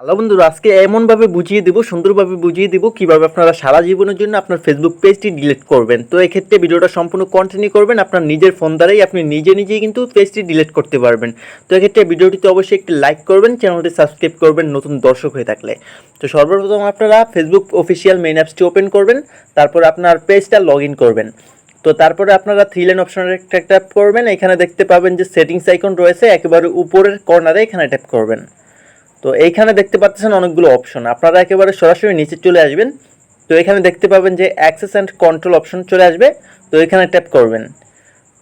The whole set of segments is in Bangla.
হ্যালো বন্ধুরা, আজকে এমনভাবে বুঝিয়ে দেবো, সুন্দরভাবে বুঝিয়ে দেবো কীভাবে আপনারা সারা জীবনের জন্য আপনার ফেসবুক পেজটি ডিলিট করবেন। তো এক্ষেত্রে ভিডিওটা সম্পূর্ণ কন্টিনিউ করবেন। আপনার নিজের ফোন দ্বারাই আপনি নিজেই কিন্তু পেজটি ডিলিট করতে পারবেন। তো এক্ষেত্রে ভিডিওটিতে অবশ্যই একটি লাইক করবেন, চ্যানেলটি সাবস্ক্রাইব করবেন নতুন দর্শক হয়ে থাকলে। তো সর্বপ্রথম আপনারা ফেসবুক অফিসিয়াল মেইন অ্যাপসটি ওপেন করবেন, তারপর আপনার পেজটা লগ ইন করবেন। তো তারপরে আপনারা থ্রি লাইন অপশনের একটা ট্যাপ করবেন। এখানে দেখতে পাবেন যে সেটিংস আইকন রয়েছে, একেবারে উপরের কর্নারে এখানে ট্যাপ করবেন। তো এইখানে দেখতে পাচ্ছেন অনেকগুলো অপশন, আপনারা একেবারে সরাসরি নিচে চলে আসবেন। তো এখানে দেখতে পাবেন যে অ্যাক্সেস অ্যান্ড কন্ট্রোল অপশন চলে আসবে, তো এখানে ট্যাপ করবেন।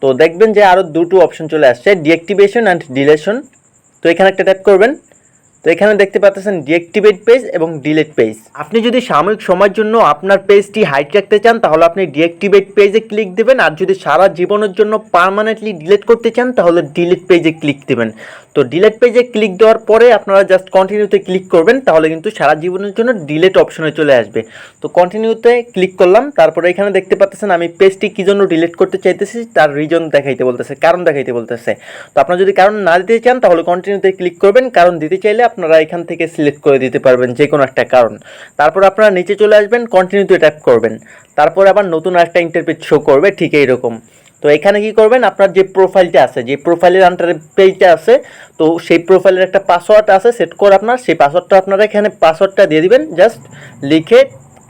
তো দেখবেন যে আরও দুটো অপশন চলে আসছে, ডিঅ্যাক্টিভেশন অ্যান্ড ডিলেশন। তো এখানে একটা ট্যাপ করবেন। তো এখানে দেখতে পাচ্ছেন ডিঅ্যাক্টিভেট পেজ এবং ডিলিট পেজ। আপনি যদি সাময়িক সময়ের জন্য আপনার পেজটি হাইড রাখতে চান তাহলে আপনি ডিঅ্যাক্টিভেট পেজে ক্লিক দেবেন, আর যদি সারা জীবনের জন্য পার্মানেন্টলি ডিলিট করতে চান তাহলে ডিলিট পেজে ক্লিক দেবেন। তো ডিলিট পেজে ক্লিক দেওয়ার পরে আপনারা জাস্ট কন্টিনিউতে ক্লিক করবেন, তাহলে কিন্তু সারা জীবনের জন্য ডিলিট অপশনে চলে আসবে। তো কন্টিনিউতে ক্লিক করলাম, তারপরে এখানে দেখতে পাচ্ছেন আমি পেজটি কী জন্য ডিলিট করতে চাইতেছি তার রিজন দেখাইতে বলতেছে, কারণ দেখাইতে বলতেছে। তো আপনারা যদি কারণ না দিতে চান তাহলে কন্টিনিউতে ক্লিক করবেন, কারণ দিতে চাইলে আপনারা এখান থেকে সিলেক্ট করে দিতে পারবেন যে কোনো একটা কারণ। তারপর আপনারা নিচে চলে আসবেন, কন্টিনিউতে ট্যাপ করবেন। তারপর আবার নতুন একটা ইন্টারপেজ শো করবে ঠিক এইরকম। তো এখানে কি করবেন, আপনার যে প্রোফাইলটা আছে, যে প্রোফাইলের আন্ডারে পেজটা আছে, তো সেই প্রোফাইলের একটা পাসওয়ার্ড আছে সেট করে আপনার, সেই পাসওয়ার্ডটা আপনারা এখানে পাসওয়ার্ডটা দিয়ে দিবেন, জাস্ট লিখে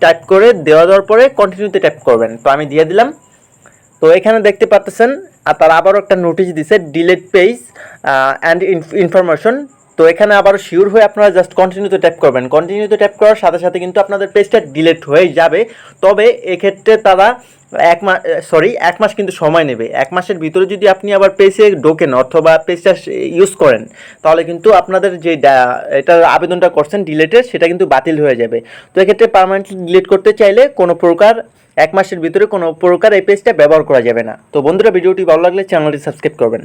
টাইপ করে দেওয়ার পরে কন্টিনিউতে ট্যাপ করবেন। তো আমি দিয়ে দিলাম। তো এখানে দেখতে পাচ্ছেন আর তার আবারও একটা নোটিশ দিছে, ডিলিট পেজ অ্যান্ড ইনফরমেশন। তো এখানে আবারও শিওর হয়ে আপনারা জাস্ট কন্টিনিউতে ট্যাপ করবেন। কন্টিনিউতে ট্যাপ করার সাথে সাথে কিন্তু আপনাদের পেজটা ডিলিট হয়ে যাবে। তবে এক্ষেত্রে তারা এক মাস কিন্তু সময় নেবে। এক মাসের ভিতরে যদি আপনি আবার পেজে ঢোকেন অথবা পেজটা ইউজ করেন তাহলে কিন্তু আপনাদের যে এটার আবেদনটা করছেন ডিলিটের, সেটা কিন্তু বাতিল হয়ে যাবে। তো এক্ষেত্রে পার্মানেন্টলি ডিলিট করতে চাইলে কোনো প্রকার এক মাসের ভিতরে কোনো প্রকার এই পেজটা ব্যবহার করা যাবে না। তো বন্ধুরা, ভিডিওটি ভালো লাগলে চ্যানেলটি সাবস্ক্রাইব করবেন।